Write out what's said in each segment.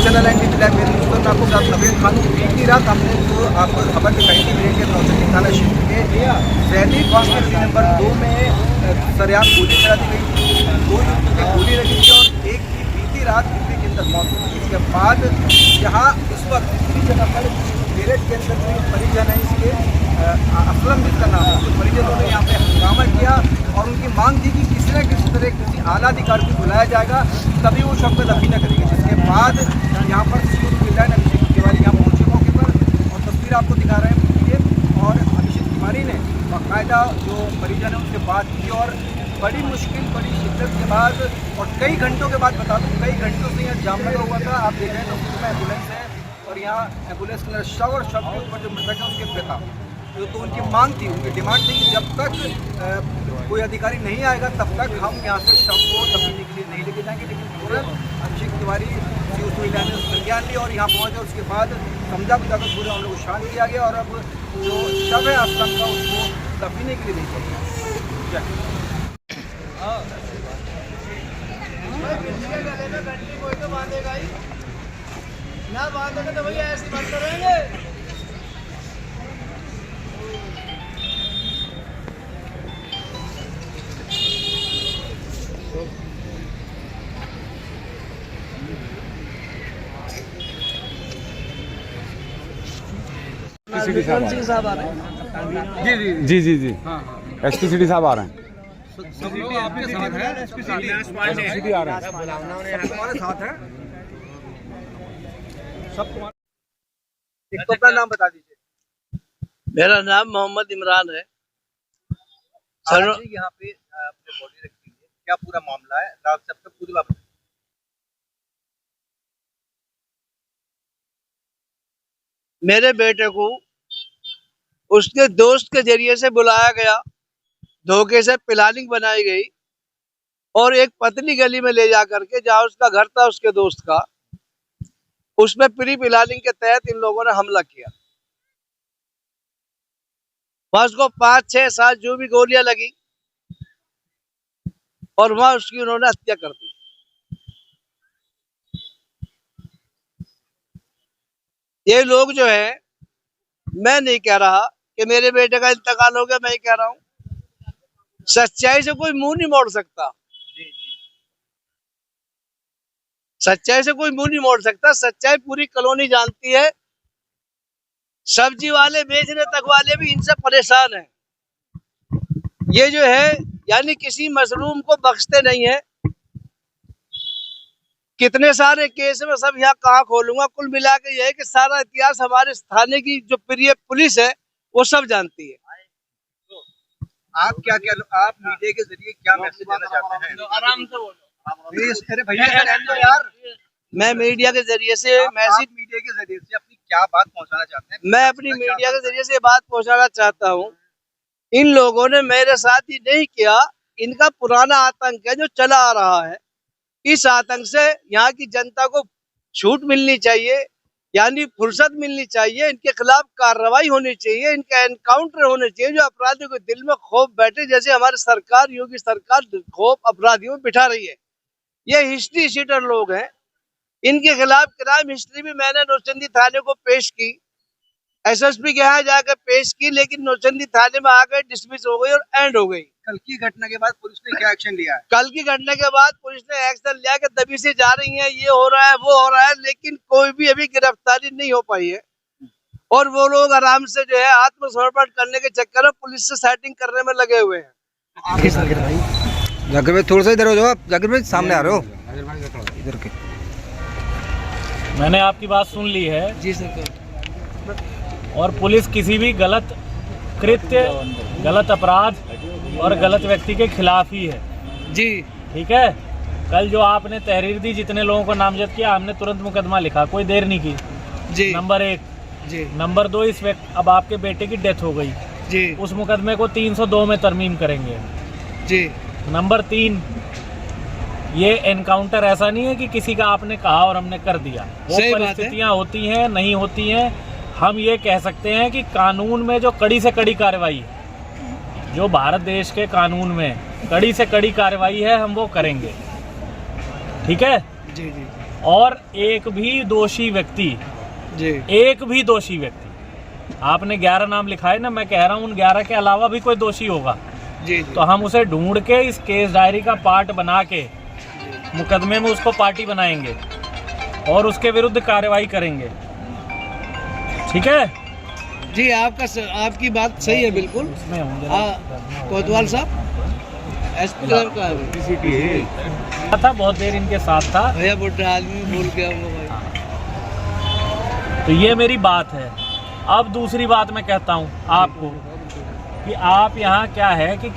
Channel anti black मेरे दोस्तों, मैं आपको साथ नवीन खान हूँ। बीती रात हमने जो आपको खबर दिखाई थी मेरे के नौचंदी थाना क्षेत्र के जैदी कॉन्स्टेंसी नंबर 2 में सरेआम गोली चला दी गई। 2 युवकों की गोली लगी थी और एक की बीती रात यूपी के अंदर मौत हुई। इसके बाद यहाँ इस वक्त दूसरी जगह पर मेरठ के अंदर जो परिजन है इसके असलम जिसका नाम है, तो परिजनों ने यहाँ पे हंगामा किया और उनकी मांग थी कि किसी न किसी तरह किसी आला अधिकारी को बुलाया जाएगा तभी वो शव को दफीना करेंगे। जिसके बाद यहाँ पर सीओ विधायक अभिषेक तिवारी यहाँ पहुँचे मौके पर और तस्वीर आपको दिखा रहे हैं। और अभिषेक तिवारी ने बाकायदा जो परिजन है उनसे बात की और बड़ी मुश्किल बड़ी शिद्दत के बाद और कई घंटों के बाद बता दूँ कई घंटों से यहाँ जाम लगा हुआ था। आप देख रहे हैं तस्वीर में एम्बुलेंस है और यहाँ एम्बुलेंस के शव और शव के ऊपर जो मृतक है उसके पिता तो उनकी मांग थी, उनकी डिमांड थी कि जब तक कोई अधिकारी नहीं आएगा तब तक हम यहाँ से शव को दफनाने के लिए नहीं लेके जाएंगे। लेकिन तुरंत अभिषेक तिवारी सीओ विधायक ने संज्ञान लिया और यहाँ पहुँचे। उसके बाद समझा बुझाकर पूरे हम लोग को शांत किया गया और अब जो शव है असलम का उसको दफनाने के लिए नहीं किया। ना बांधेंगे तो भैया ऐसे बंद करेंगे। एसपी साहब आ रहे हैं। जी जी जी एसपी सिटी साहब आ रहे हैं। सब लोग आपके साथ हैं, एसपी सिटी आ रहे हैं। तुम्हारे साथ हैं सब तुम्हारे। एक तो अपना नाम बता दीजिए। मेरा नाम मोहम्मद इमरान है। सर यहाँ पे आपने बॉडी रखी है, क्या पूरा मामला है? रात से अब तक पूरी बात मेरे बेटे को उसके दोस्त के जरिए से बुलाया गया, धोखे से प्लानिंग बनाई गई और एक पतली गली में ले जा करके जहाँ उसका घर था उसके दोस्त का, उसमें प्री प्लानिंग के तहत इन लोगों ने हमला किया। वहां उसको 5, 6, 7 जो भी गोलियां लगी और वहां उसकी उन्होंने हत्या कर दी। ये लोग जो है, मैं नहीं कह रहा कि मेरे बेटे का इंतकाल हो गया, मैं ही कह रहा हूं सच्चाई से कोई मुंह नहीं मोड़ सकता। सच्चाई से कोई मुंह नहीं मोड़ सकता। सच्चाई पूरी कॉलोनी जानती है। सब्जी वाले बेचने तक वाले भी इनसे परेशान हैं। ये जो है यानी किसी मजलूम को बख्शते नहीं है। कितने सारे केस में सब यहाँ कहाँ खोलूंगा। कुल मिला के ये है कि सारा इतिहास हमारे थाने की जो प्रिय पुलिस है वो सब जानती है। आप आप मीडिया के जरिए क्या मैसेज देना चाहते हैं? आराम से बोलो। अरे भैया यार, मैं मीडिया के जरिए से मीडिया के जरिए से अपनी क्या बात पहुंचाना चाहते हैं? मैं अपनी मीडिया के जरिए से बात पहुंचाना चाहता हूँ, इन लोगों ने मेरे साथ ही नहीं किया। इनका पुराना आतंक है जो चला आ रहा है। इस आतंक से यहाँ की जनता को छूट मिलनी चाहिए, यानी फुर्सत मिलनी चाहिए। इनके खिलाफ कार्रवाई होनी चाहिए, इनका एनकाउंटर होने चाहिए। जो अपराधियों के दिल में खौफ बैठे, जैसे हमारी सरकार, योगी सरकार खौफ अपराधियों में बिठा रही है। ये हिस्ट्री शीटर लोग हैं। इनके खिलाफ क्राइम हिस्ट्री भी मैंने नौचंदी थाने को पेश की, एसएसपी के यहाँ जाकर पेश की, लेकिन नौचंदी थाने में आकर डिसमिस हो गई और एंड हो गई। कल की घटना के बाद पुलिस ने क्या एक्शन लिया है? कल की घटना के बाद पुलिस ने एक्शन लिया कि दबी से जा रही है, ये हो रहा है, वो हो रहा है, लेकिन कोई भी अभी गिरफ्तारी नहीं हो पाई है। और वो लोग आराम से जो है आत्मसमर्पण करने के चक्कर में पुलिस से सेटिंग करने में लगे हुए हैं। जाकिर भाई थोड़ा सा इधर हो जाओ। आप जाकिर भाई सामने आ रहे हो इधर के। मैंने आपकी बात सुन ली है जी सर। और पुलिस किसी भी गलत कृत्य, गलत अपराध और गलत व्यक्ति के खिलाफ ही है जी। ठीक है। कल जो आपने तहरीर दी, जितने लोगों को नामजद किया, हमने तुरंत मुकदमा लिखा, कोई देर नहीं की जी। नंबर 1 जी। नंबर 2, इस व्यक्ति अब आपके बेटे की डेथ हो गई जी। उस मुकदमे को 302 में तरमीम करेंगे जी। नंबर 3, ये एनकाउंटर ऐसा नहीं है कि किसी का आपने कहा और हमने कर दिया। वो परिस्थितियां होती हैं, नहीं होती हैं। हम ये कह सकते हैं कि कानून में जो कड़ी से कड़ी कार्रवाई है, जो भारत देश के कानून में कड़ी से कड़ी कार्रवाई है, हम वो करेंगे। ठीक है जी जी। और एक भी दोषी व्यक्ति, एक भी दोषी व्यक्ति, आपने 11 नाम लिखा है ना, मैं कह रहा हूँ उन 11 के अलावा भी कोई दोषी होगा तो हम उसे ढूंढ के इस केस डायरी का पार्ट बना के मुकदमे में उसको पार्टी बनाएंगे और उसके विरुद्ध कार्रवाई करेंगे। ठीक है जी, आपकी बात सही है बिल्कुल। कोतवाल साहब एसपी का था, बहुत देर इनके साथ था भैया, बुढ़ा आदमी भूल गया भाई। तो ये मेरी बात है। अब दूसरी बात मैं कहता हूँ आपको कि आप यहाँ क्या है कि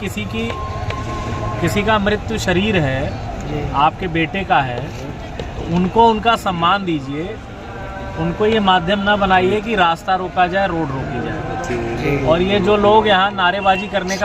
किसी का मृत्यु शरीर है, आपके बेटे का है, तो उनको उनका सम्मान दीजिए, उनको ये माध्यम ना बनाइए कि रास्ता रोका जाए, रोड रोकी जाए। और ये जो लोग यहाँ नारेबाजी करने का